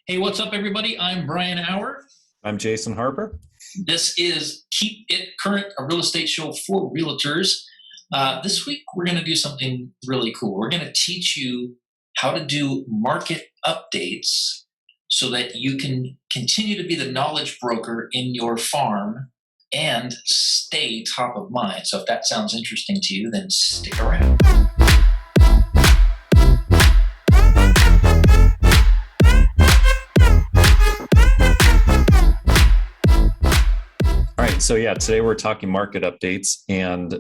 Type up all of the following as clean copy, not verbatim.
Hey, what's up, everybody? I'm Bryan Hour. I'm Jason Harper. This is Keep It Current, a real estate show for realtors. This week, we're going to do something really cool. We're going to teach you how to do market updates so that you can continue to be the knowledge broker in your farm and stay top of mind. So if that sounds interesting to you, then stick around. All right, so today we're talking market updates, and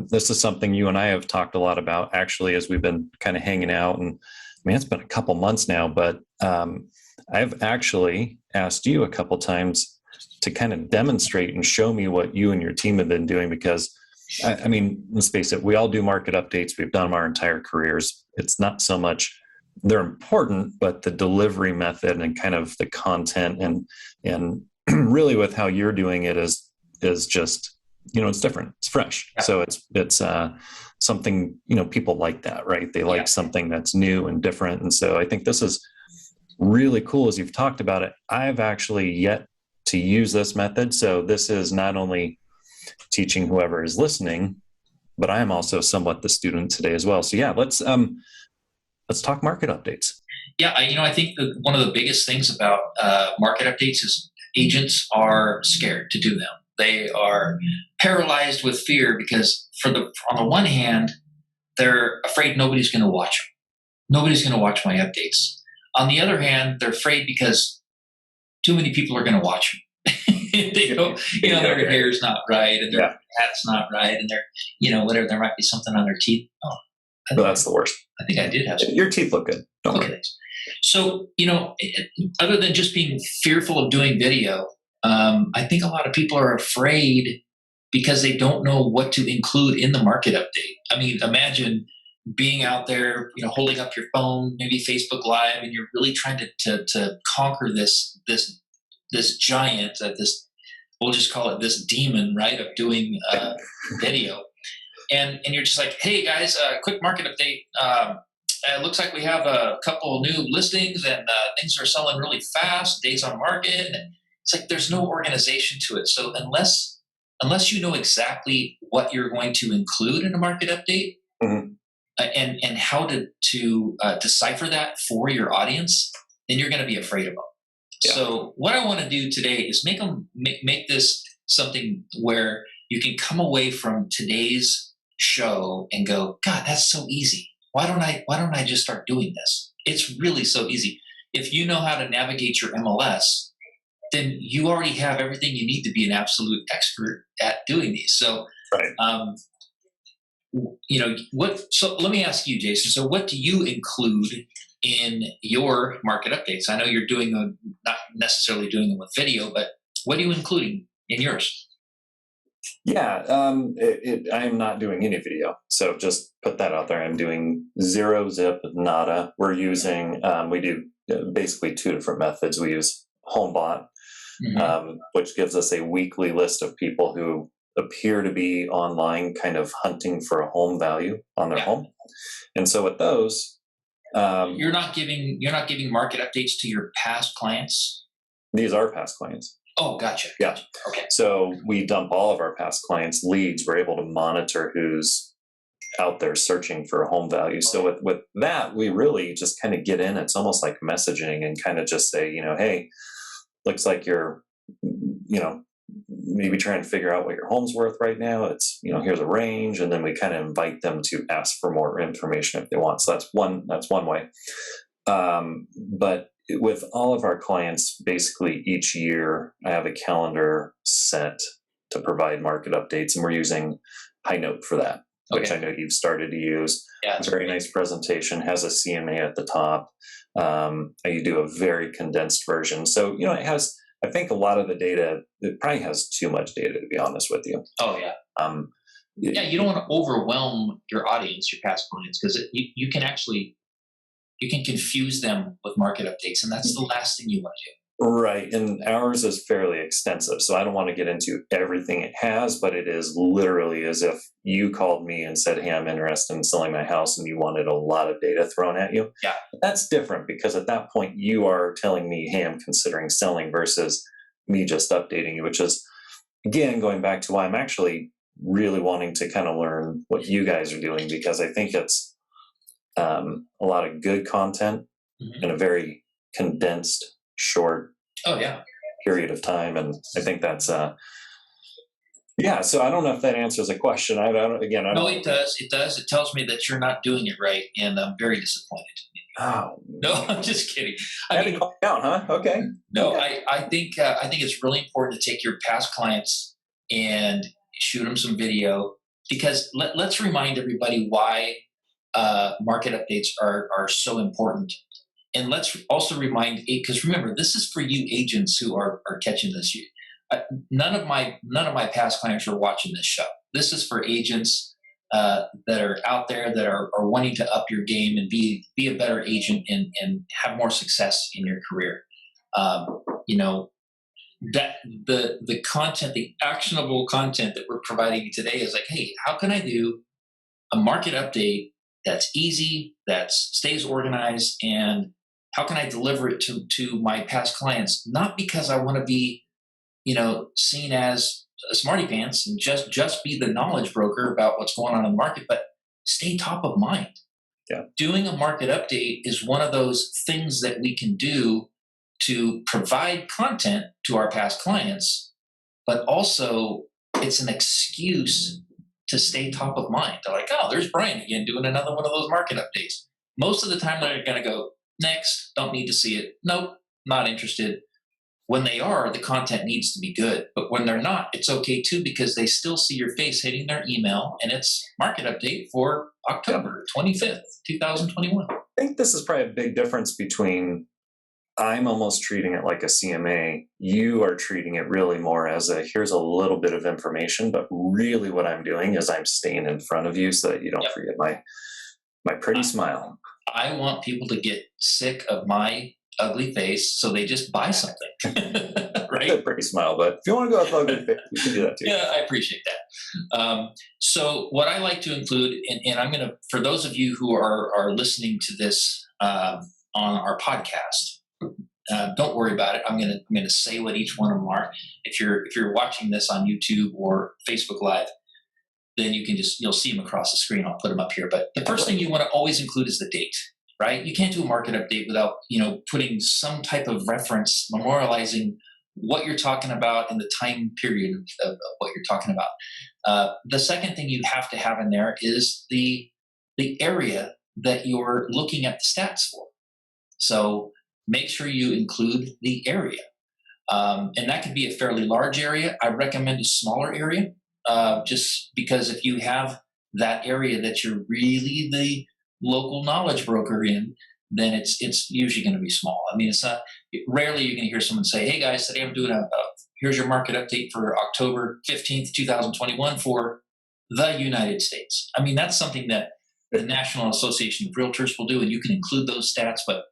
this is something you and I have talked a lot about actually as we've been kind of hanging out. And I mean, it's been a couple months now, but I've actually asked you a couple times to kind of demonstrate and show me what you and your team have been doing, because I mean, let's face it, we all do market updates. We've done them our entire careers. It's not so much they're important, but the delivery method and kind of the content and really with how you're doing it is just, it's different. It's fresh. Yeah. So it's something, people like that, right? They like something that's new and different. And so I think this is really cool as you've talked about it. I've actually yet to use this method. So this is not only teaching whoever is listening, but I am also somewhat the student today as well. So let's talk market updates. Yeah, I think one of the biggest things about market updates is agents are scared to do them. They are paralyzed with fear because on the one hand, they're afraid nobody's going to watch them. Nobody's going to watch my updates. On the other hand, they're afraid because too many people are going to watch them. They don't, their hair's not right and their hat's not right and they're, whatever, there might be something on their teeth. Oh, well, that's the worst. I think I did have some. Your teeth look good. Don't worry. Okay. So, other than just being fearful of doing video, I think a lot of people are afraid because they don't know what to include in the market update. I mean, imagine being out there, holding up your phone, maybe Facebook Live, and you're really trying to conquer this giant, we'll just call it this demon, right, of doing video. And you're just like, hey guys, quick market update. It looks like we have a couple new listings and things are selling really fast, days on market. And it's like there's no organization to it. So unless you know exactly what you're going to include in a market update, mm-hmm. and how to decipher that for your audience, then you're going to be afraid of them. Yeah. So what I want to do today is make this something where you can come away from today's show and go, God, that's so easy. Why don't I just start doing this? It's really so easy. If you know how to navigate your MLS, then you already have everything you need to be an absolute expert at doing these. So, right. So let me ask you, Jason. So what do you include in your market updates? I know you're doing them, not necessarily doing them with video, but what are you including in yours? Yeah, I am not doing any video. So just put that out there. I'm doing zero, zip, nada. We're using, we do basically two different methods. We use HomeBot, mm-hmm. Which gives us a weekly list of people who appear to be online kind of hunting for a home value on their home. And so with those, you're not giving market updates to your past clients? These are past clients. Oh, gotcha. Yeah. Okay. So we dump all of our past clients' leads. We're able to monitor who's out there searching for a home value. So with that, we really just kind of get in. It's almost like messaging and kind of just say, hey, looks like you're, maybe trying to figure out what your home's worth right now. It's, here's a range. And then we kind of invite them to ask for more information if they want. So that's one way. But with all of our clients, basically each year, I have a calendar set to provide market updates, and we're using HighNote for that, which I know you've started to use. Yeah, very nice presentation, has a CMA at the top. You do a very condensed version. So, it has, I think a lot of the data, it probably has too much data, to be honest with you. Oh, yeah. You don't want to overwhelm your audience, your past clients, because you can confuse them with market updates, and that's the last thing you want to do. Right. And ours is fairly extensive. So I don't want to get into everything it has, but it is literally as if you called me and said, hey, I'm interested in selling my house, and you wanted a lot of data thrown at you. Yeah. That's different because at that point you are telling me, hey, I'm considering selling versus me just updating you, which is, again, going back to why I'm actually really wanting to kind of learn what you guys are doing, because I think it's a lot of good content in a very condensed, short Oh yeah. period of time, and I think that's yeah. So I don't know if that answers the question. I don't. Again, I No, don't. it does. It does. It tells me that you're not doing it right, and I'm very disappointed. Oh, No, I'm just kidding. I had to calm down, huh? Okay. No, Okay. I think it's really important to take your past clients and shoot them some video, because let's remind everybody why market updates are so important. And let's also remind, because remember, this is for you agents who are catching this. None of my past clients are watching this show. This is for agents that are out there that are wanting to up your game and be a better agent and have more success in your career. You know, that the content, the actionable content that we're providing you today is like, hey, how can I do a market update that's easy, that stays organized, and how can I deliver it to my past clients? Not because I want to be, seen as a smarty pants and just be the knowledge broker about what's going on in the market, but stay top of mind. Yeah. Doing a market update is one of those things that we can do to provide content to our past clients, but also it's an excuse to stay top of mind. They're like, oh, there's Bryan again doing another one of those market updates. Most of the time they're going to go, next, don't need to see it. Nope, not interested. When they are, the content needs to be good. But when they're not, it's okay too, because they still see your face hitting their email, and it's market update for October 25th, 2021. I think this is probably a big difference between I'm almost treating it like a CMA. You are treating it really more as a here's a little bit of information, but really what I'm doing is I'm staying in front of you so that you don't Yep. forget my pretty smile. I want people to get sick of my ugly face, so they just buy something. Right? Pretty smile, but if you want to go with ugly face, we can do that too. Yeah, I appreciate that. So what I like to include, and I'm going to, for those of you who are listening to this on our podcast, don't worry about it. I'm going to say what each one of them are. If you're watching this on YouTube or Facebook Live, then you'll see them across the screen. I'll put them up here. But the first thing you want to always include is the date, right? You can't do a market update without putting some type of reference, memorializing what you're talking about and the time period of what you're talking about. The second thing you have to have in there is the area that you're looking at the stats for. So make sure you include the area. And that could be a fairly large area. I recommend a smaller area, just because if you have that area that you're really the local knowledge broker in, then it's usually going to be small. I mean, rarely you're going to hear someone say, hey guys, today I'm doing here's your market update for October 15th, 2021 for the United States. I mean, that's something that the National Association of Realtors will do, and you can include those stats, but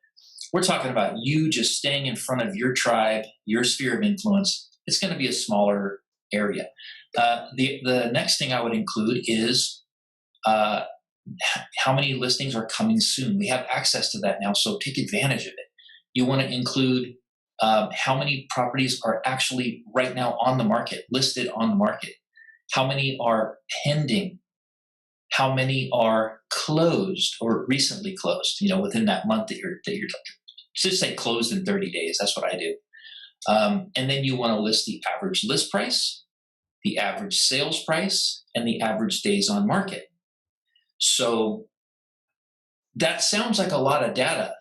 we're talking about you just staying in front of your tribe, your sphere of influence. It's going to be a smaller area. The next thing I would include is how many listings are coming soon. We have access to that now, so take advantage of it. You want to include how many properties are actually right now on the market, listed on the market. How many are pending? How many are closed or recently closed? Within that month that you're just say closed in 30 days. That's what I do. And then you want to list the average list price, the average sales price, and the average days on market. So that sounds like a lot of data,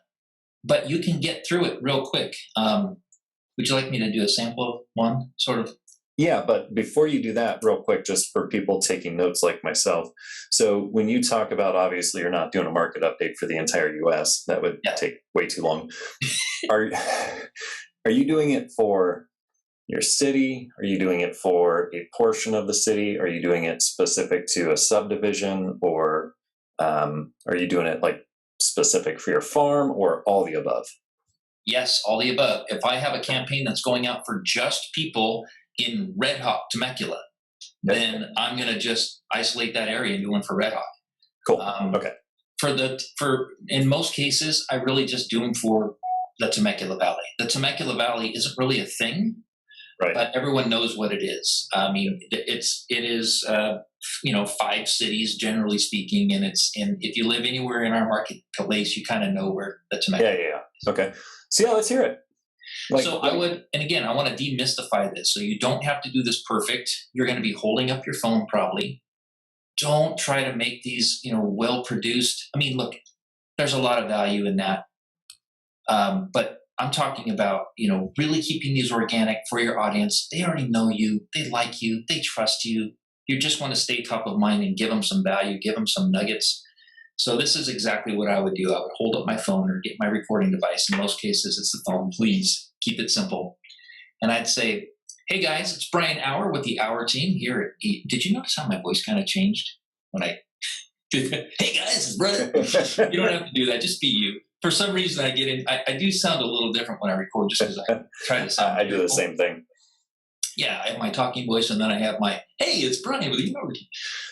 but you can get through it real quick. Would you like me to do a sample of one, sort of? Yeah, but before you do that, real quick, just for people taking notes like myself. So when you talk about, obviously, you're not doing a market update for the entire U.S. That would take way too long. Are you doing it for your city? Are you doing it for a portion of the city? Are you doing it specific to a subdivision, or are you doing it like specific for your farm, or all the above? Yes, all the above. If I have a campaign that's going out for just people in Red Hawk, Temecula, Yep. then I'm going to just isolate that area and do one for Red Hawk. Cool. Okay. For in most cases, I really just do them for the Temecula Valley. The Temecula Valley isn't really a thing, Right. but everyone knows what it is. I mean, it is 5 cities generally speaking, and if you live anywhere in our marketplace, you kind of know where the Temecula. Yeah. Okay. So yeah, let's hear it. I would, and again, I want to demystify this. So you don't have to do this perfect. You're going to be holding up your phone probably. Don't try to make these, well produced. I mean, look, there's a lot of value in that. But I'm talking about, really keeping these organic for your audience. They already know you. They like you. They trust you. You just want to stay top of mind and give them some value, give them some nuggets. So this is exactly what I would do. I would hold up my phone or get my recording device. In most cases, it's the phone. Please keep it simple. And I'd say, hey guys, it's Bryan Hour with the Hour team here at Did you notice how my voice kind of changed when I did that? Hey guys, it's Bryan. You don't have to do that. Just be you. For some reason, I do sound a little different when I record just because I try to sound. I do the same thing. Yeah, I have my talking voice, and then I have my, hey, it's Bryan with the Hour team.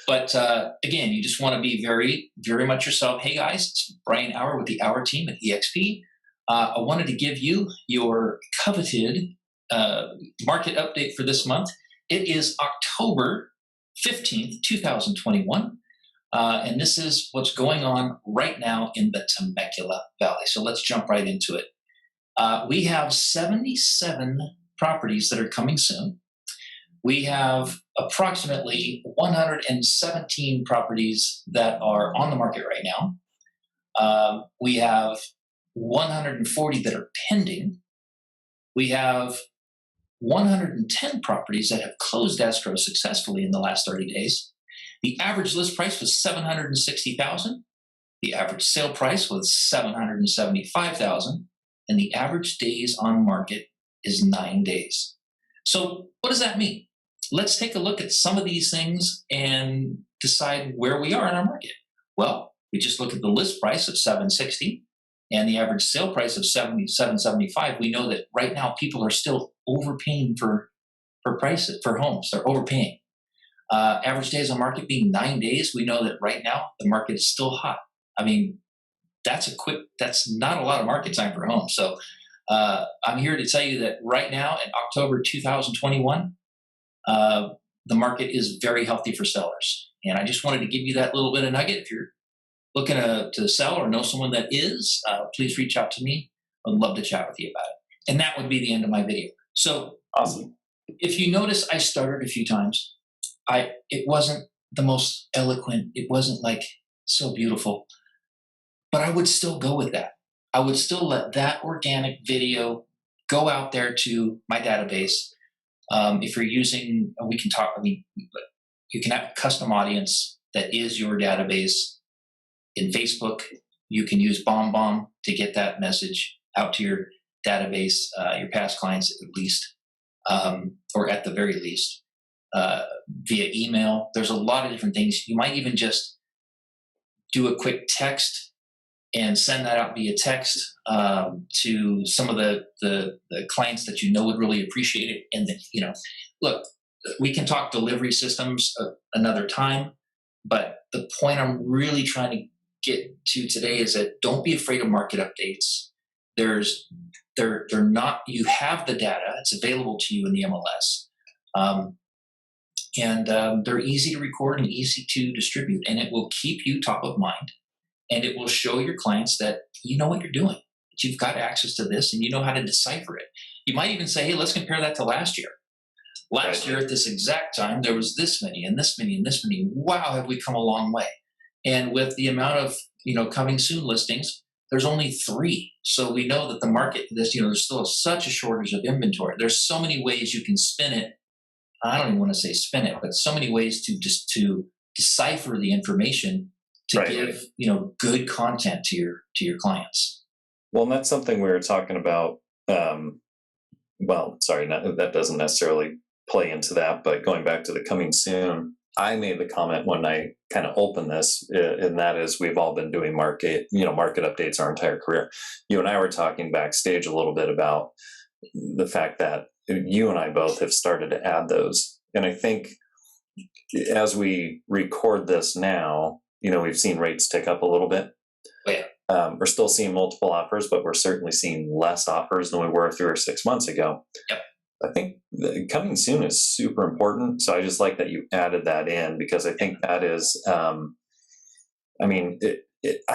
But again, you just want to be very, very much yourself. Hey guys, it's Bryan Hour with the Hour team at EXP. I wanted to give you your coveted market update for this month. It is October 15th, 2021. And this is what's going on right now in the Temecula Valley. So let's jump right into it. We have 77 properties that are coming soon. We have approximately 117 properties that are on the market right now. We have 140 that are pending. We have 110 properties that have closed escrow successfully in the last 30 days. The average list price was $760,000. The average sale price was $775,000, and the average days on market is 9 days. So what does that mean? Let's take a look at some of these things and decide where we are in our market. Well, we just look at the list price of $760 and the average sale price of $775. We know that right now people are still overpaying for prices for homes. They're overpaying. Average days on market being 9 days. We know that right now the market is still hot. I mean, that's not a lot of market time for homes. So I'm here to tell you that right now in October 2021, the market is very healthy for sellers. And I just wanted to give you that little bit of nugget. If you're looking to sell or know someone that is, please reach out to me. I'd love to chat with you about it. And that would be the end of my video. So awesome. If you notice, I started a few times. It wasn't the most eloquent. It wasn't like so beautiful, but I would still go with that. I would still let that organic video go out there to my database. If you're using, we can talk, you can have a custom audience that is your database. In Facebook, you can use BombBomb to get that message out to your database, your past clients at least, or at the very least. Via email. There's a lot of different things. You might even just do a quick text and send that out via text to some of the clients that you know would really appreciate it. And then, look, we can talk delivery systems another time, but the point I'm really trying to get to today is that don't be afraid of market updates. They're not. You have the data. It's available to you in the MLS. And they're easy to record and easy to distribute, and it will keep you top of mind, and it will show your clients that you know what you're doing, that you've got access to this, and you know how to decipher it. You might even say, hey, let's compare that to last year. Last year at this exact time, there was this many and this many and this many. Wow, have we come a long way. And with the amount of coming soon listings, there's only 3. So we know that the market, there's still such a shortage of inventory. There's so many ways you can spin it. I don't even want to say spin it, but so many ways to decipher the information to give good content to your clients. Well, and that's something we were talking about. That doesn't necessarily play into that, but going back to the coming soon, I made the comment when I kind of opened this, and that is we've all been doing market updates our entire career. You and I were talking backstage a little bit about the fact that you and I both have started to add those. And I think as we record this now, we've seen rates tick up a little bit. We're still seeing multiple offers, but we're certainly seeing less offers than we were 3 or 6 months ago. Yep. I think coming soon is super important. So I just like that you added that in, because I think that is, I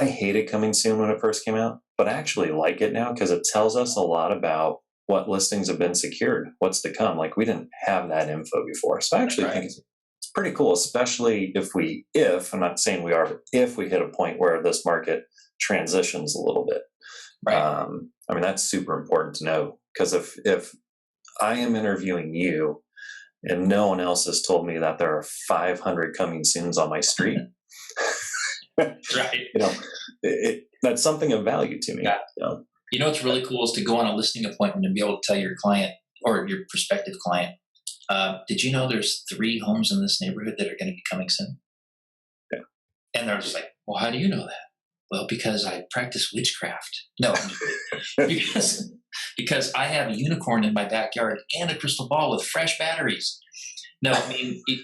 hated coming soon when it first came out, but I actually like it now because it tells us a lot about what listings have been secured, what's to come. Like, we didn't have that info before. So I actually think it's pretty cool, especially if I'm not saying we are, but if we hit a point where this market transitions a little bit. Right. That's super important to know, because if I am interviewing you and no one else has told me that there are 500 coming soons on my street, right. That's something of value to me. Yeah. So. What's really cool is to go on a listing appointment and be able to tell your client or your prospective client, did you know there's 3 homes in this neighborhood that are going to be coming soon? Yeah. And they're just like, well, how do you know that? Well, because I practice witchcraft. No, because I have a unicorn in my backyard and a crystal ball with fresh batteries. No,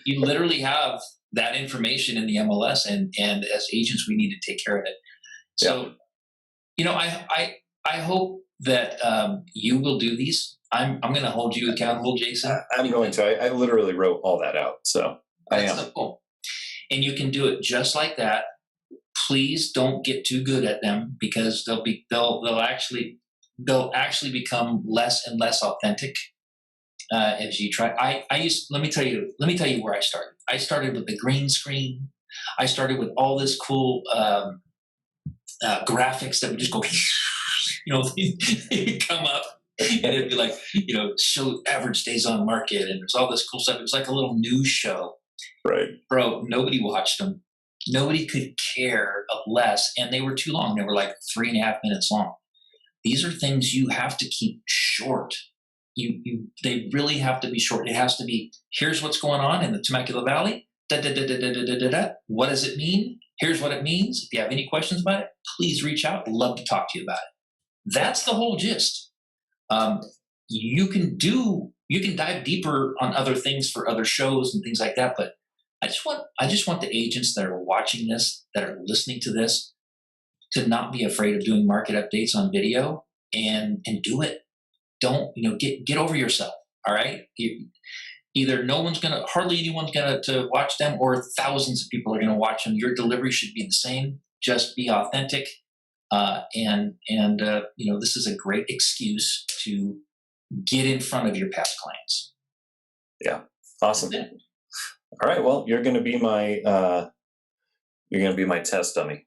you literally have that information in the MLS, and as agents, we need to take care of it. So, I hope that you will do these. I'm going to hold you accountable, Jason. I'm going to. I literally wrote all that out, so I am. So cool. And you can do it just like that. Please don't get too good at them, because they'll actually become less and less authentic as you try. Let me tell you where I started. I started with the green screen. I started with all this cool graphics that would just go, they'd come up and it'd be like, show average days on market, and there's all this cool stuff. It was like a little news show. Right. Bro, nobody watched them. Nobody could care less, and they were too long. They were like 3.5 minutes long. These are things you have to keep short. They really have to be short. It has to be, here's what's going on in the Temecula Valley. Da, da, da, da, da, da, da, da. What does it mean? Here's what it means. If you have any questions about it, please reach out. I'd love to talk to you about it. That's the whole gist. You can dive deeper on other things for other shows and things like that, but I just want the agents that are watching this, that are listening to this, to not be afraid of doing market updates on video, and do it. Don't, get over yourself. All right. Either hardly anyone's to watch them, or thousands of people are going to watch them. Your delivery should be the same. Just be authentic. This is a great excuse to get in front of your past clients. Yeah. Awesome. All right. Well, you're going to be my test dummy.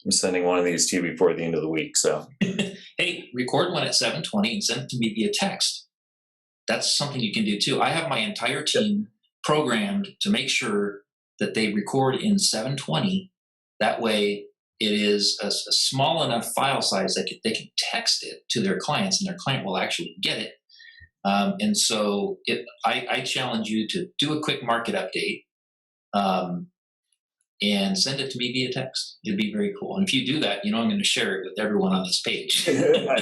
I'm sending one of these to you before the end of the week. So, hey, record one at 7:20 and send it to me via text. That's something you can do too. I have my entire team programmed to make sure that they record in 7:20. That way, it is a small enough file size that they can text it to their clients, and their client will actually get it. And so I challenge you to do a quick market update and send it to me via text. It'd be very cool. And if you do that, I'm going to share it with everyone on this page. Yeah,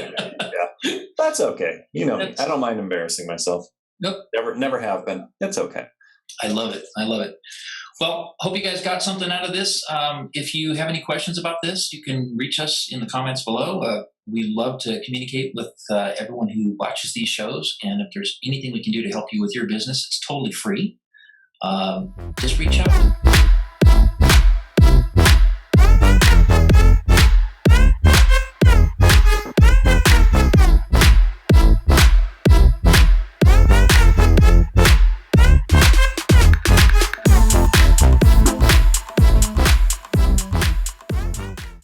that's okay. I don't mind embarrassing myself. Nope. Never have been. It's okay. I love it. Well, hope you guys got something out of this. If you have any questions about this, you can reach us in the comments below. We love to communicate with everyone who watches these shows. And if there's anything we can do to help you with your business, it's totally free. Just reach out.